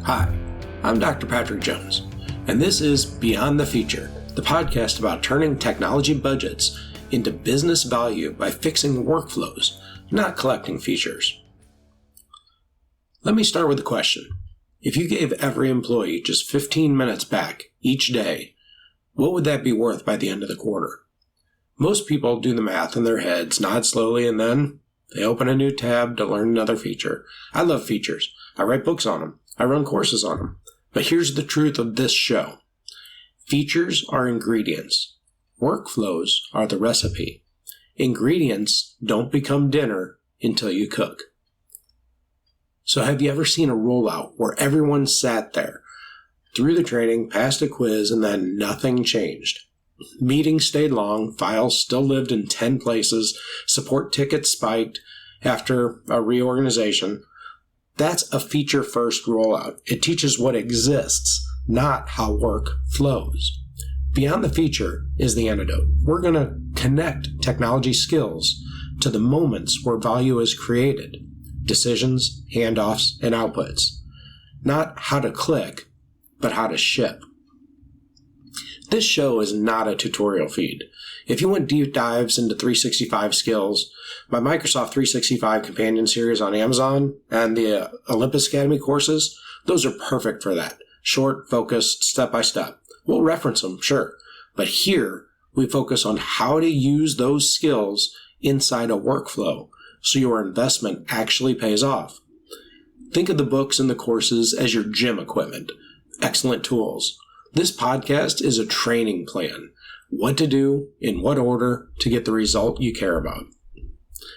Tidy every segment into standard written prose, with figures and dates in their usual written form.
Hi, I'm Dr. Patrick Jones, and this is Beyond the Feature, the podcast about turning technology budgets into business value by fixing workflows, not collecting features. Let me start with a question. If you gave every employee just 15 minutes back each day, what would that be worth by the end of the quarter? Most people do the math in their heads, nod slowly, and then they open a new tab to learn another feature. I love features. I write books on them. I run courses on them. But here's the truth of this show. Features are ingredients. Workflows are the recipe. Ingredients don't become dinner until you cook. So have you ever seen a rollout where everyone sat there through the training, passed a quiz, and then nothing changed? Meetings stayed long, files still lived in 10 places, support tickets spiked after a reorganization. That's a feature-first rollout. It teaches what exists, not how work flows. Beyond the Feature is the antidote. We're going to connect technology skills to the moments where value is created. Decisions, handoffs, and outputs. Not how to click, but how to ship. This show is not a tutorial feed. If you want deep dives into 365 skills, my Microsoft 365 Companion Series on Amazon and the Olympus Academy courses, those are perfect for that. Short, focused, step-by-step. We'll reference them, sure. But here, we focus on how to use those skills inside a workflow so your investment actually pays off. Think of the books and the courses as your gym equipment. Excellent tools. This podcast is a training plan. What to do, in what order, to get the result you care about.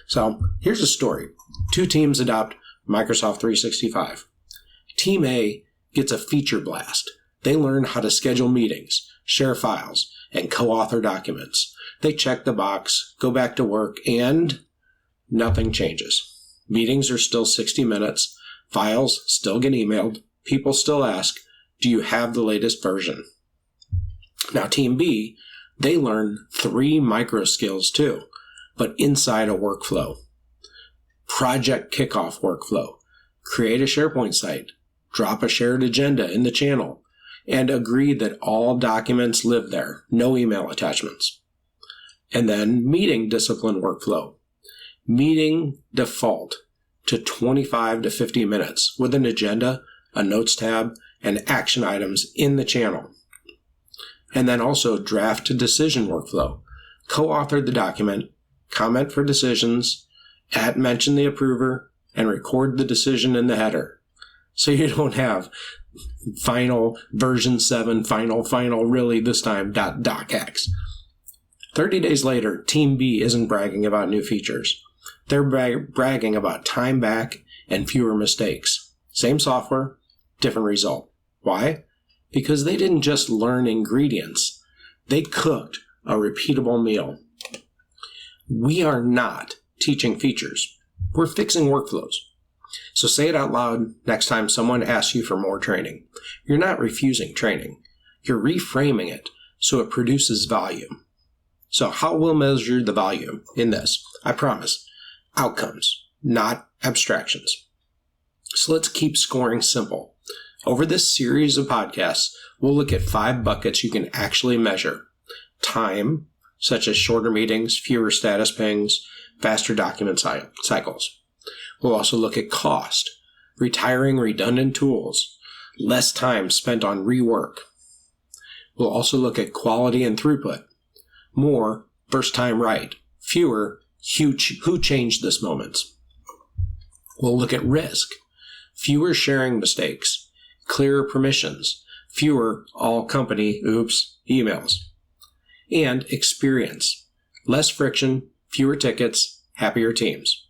So, here's a story. 2 teams adopt Microsoft 365. Team A gets a feature blast. They learn how to schedule meetings, share files, and co-author documents. They check the box, go back to work, and nothing changes. Meetings are still 60 minutes. Files still get emailed. People still ask, do you have the latest version? Now, Team B, they learn 3 micro skills too, but inside a workflow. Project kickoff workflow. Create a SharePoint site. Drop a shared agenda in the channel. And agree that all documents live there. No email attachments. And then meeting discipline workflow. Meeting default to 25 to 50 minutes with an agenda, a notes tab, and action items in the channel. And then also draft to decision workflow. Co-author the document, comment for decisions, mention the approver, and record the decision in the header. So you don't have final version 7, final, really this time, .docx. 30 days later, Team B isn't bragging about new features. They're bragging about time back and fewer mistakes. Same software, different result. Why? Because they didn't just learn ingredients. They cooked a repeatable meal. We are not teaching features. We're fixing workflows. So say it out loud next time someone asks you for more training. You're not refusing training. You're reframing it so it produces value. So how we'll measure the value in this? I promise. Outcomes, not abstractions. So let's keep scoring simple. Over this series of podcasts, we'll look at 5 buckets you can actually measure. Time, such as shorter meetings, fewer status pings, faster document cycles. We'll also look at cost, retiring redundant tools, less time spent on rework. We'll also look at quality and throughput. More, first time right. Fewer, who changed this moments. We'll look at risk, fewer sharing mistakes, clearer permissions, fewer all company emails. And experience, less friction, fewer tickets, happier teams.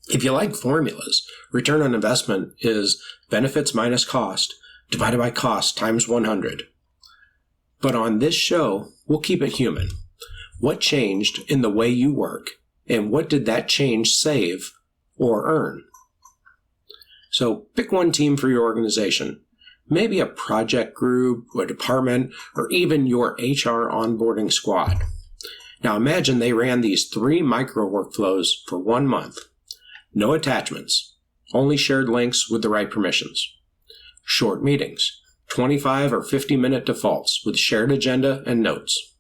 If you like formulas, return on investment is benefits minus cost divided by cost times 100. But on this show, we'll keep it human. What changed in the way you work, and what did that change save or earn? So pick one team for your organization, maybe a project group, a department, or even your HR onboarding squad. Now imagine they ran these 3 micro workflows for 1 month. No attachments, only shared links with the right permissions. short meetings, 25 or 50-minute defaults with shared agenda and notes,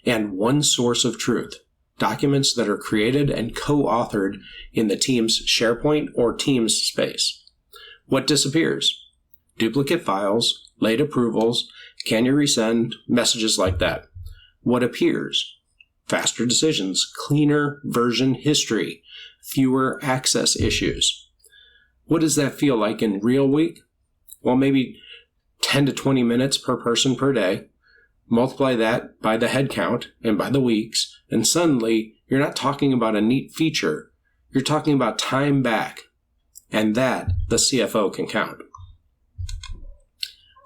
and one source of truth, documents that are created and co-authored in the team's SharePoint or Teams space. What disappears? Duplicate files, late approvals, can you resend, messages like that. What appears? Faster decisions, cleaner version history, fewer access issues. What does that feel like in real week? Well, maybe 10 to 20 minutes per person per day. Multiply that by the head count and by the weeks, and suddenly you're not talking about a neat feature. You're talking about time back, and that the CFO can count.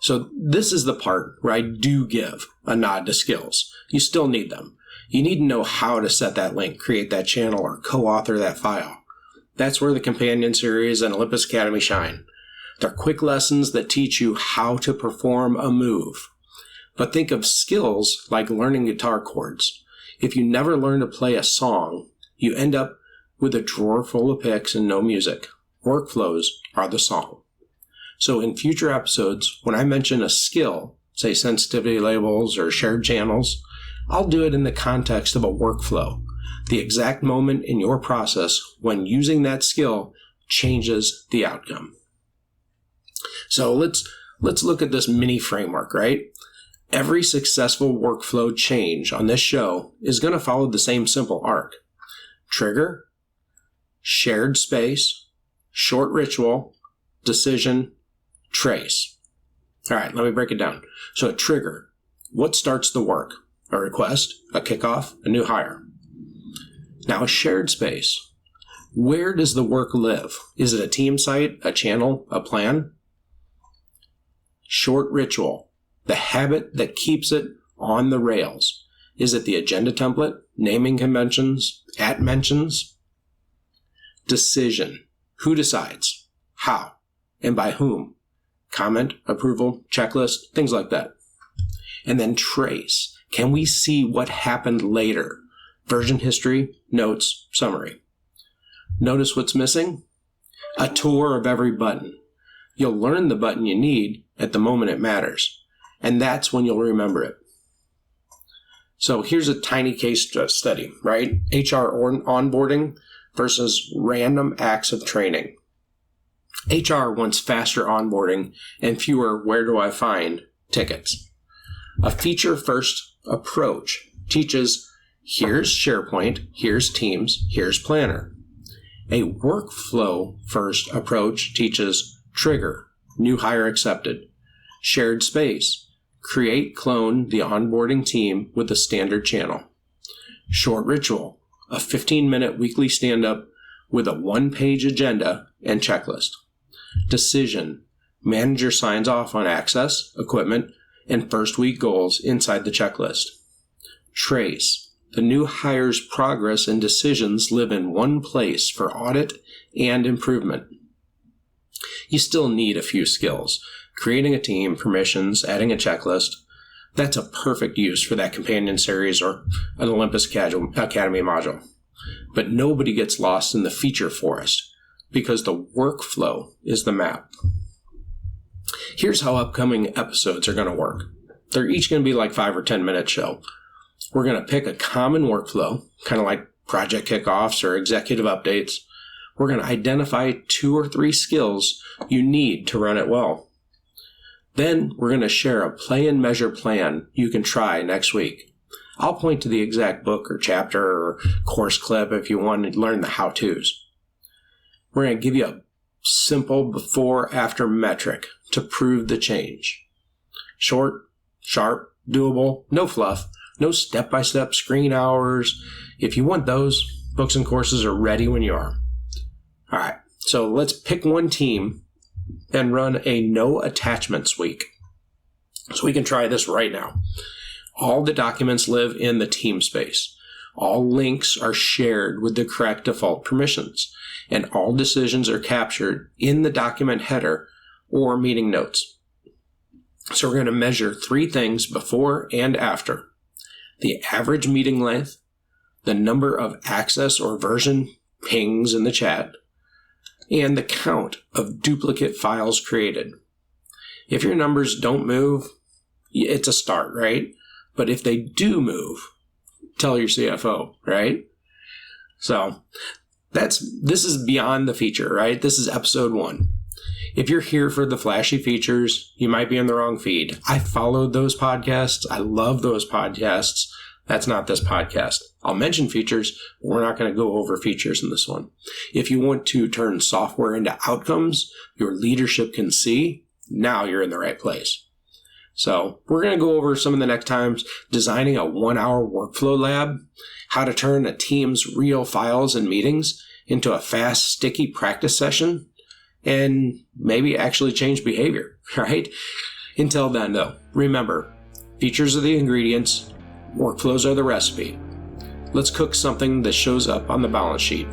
So this is the part where I do give a nod to skills. You still need them. You need to know how to set that link, create that channel, or co-author that file. That's where the Companion Series and Olympus Academy shine. They're quick lessons that teach you how to perform a move. But think of skills like learning guitar chords. If you never learn to play a song, you end up with a drawer full of picks and no music. Workflows are the song. So in future episodes, when I mention a skill, say sensitivity labels or shared channels, I'll do it in the context of a workflow. The exact moment in your process when using that skill changes the outcome. So let's look at this mini framework, right? Every successful workflow change on this show is going to follow the same simple arc. Trigger, shared space, short ritual, decision, trace. All right, let me break it down. So a trigger, what starts the work? A request, a kickoff, a new hire. Now a shared space, where does the work live? Is it a team site, a channel, a plan? Short ritual, the habit that keeps it on the rails. Is it the agenda template, naming conventions, at mentions? Decision, who decides, how, and by whom? Comment, approval, checklist, things like that. And then trace, can we see what happened later? Version history, notes, summary. Notice what's missing? A tour of every button. You'll learn the button you need at the moment it matters, and that's when you'll remember it. So here's a tiny case study, right? HR onboarding versus random acts of training. HR wants faster onboarding and fewer where do I find tickets. A feature-first approach teaches here's SharePoint, here's Teams, here's Planner. A workflow-first approach teaches trigger, new hire accepted, shared space, create, clone the onboarding team with a standard channel. Short ritual, a 15-minute weekly stand-up with a one-page agenda and checklist. Decision, manager signs off on access, equipment, and first week goals inside the checklist. Trace, the new hire's progress and decisions live in one place for audit and improvement. You still need a few skills. Creating a team, permissions, adding a checklist. That's a perfect use for that Companion Series or an Olympus Academy module. But nobody gets lost in the feature forest because the workflow is the map. Here's how upcoming episodes are going to work. They're each going to be like 5 or 10 minute show. We're going to pick a common workflow, kind of like project kickoffs or executive updates. We're going to identify 2 or 3 skills you need to run it well. Then we're going to share a play and measure plan you can try next week. I'll point to the exact book or chapter or course clip if you want to learn the how-tos. We're going to give you a simple before-after metric to prove the change. Short, sharp, doable, no fluff, no step-by-step screen hours. If you want those, books and courses are ready when you are. All right, so let's pick one team and run a no attachments week. So we can try this right now. All the documents live in the team space. All links are shared with the correct default permissions, and all decisions are captured in the document header or meeting notes. So we're going to measure 3 things before and after. The average meeting length, the number of access or version pings in the chat, and the count of duplicate files created. If your numbers don't move, it's a start, right? But if they do move, tell your CFO, right? So this is beyond the feature, right? This is episode 1. If you're here for the flashy features, you might be in the wrong feed. I followed those podcasts. I love those podcasts. That's not this podcast. I'll mention features, but we're not going to go over features in this one. If you want to turn software into outcomes your leadership can see, now you're in the right place. So we're going to go over some of the next times, designing a 1-hour workflow lab, how to turn a team's real files and meetings into a fast, sticky practice session, and maybe actually change behavior, right? Until then, though, remember, features are the ingredients, workflows are the recipe. Let's cook something that shows up on the balance sheet.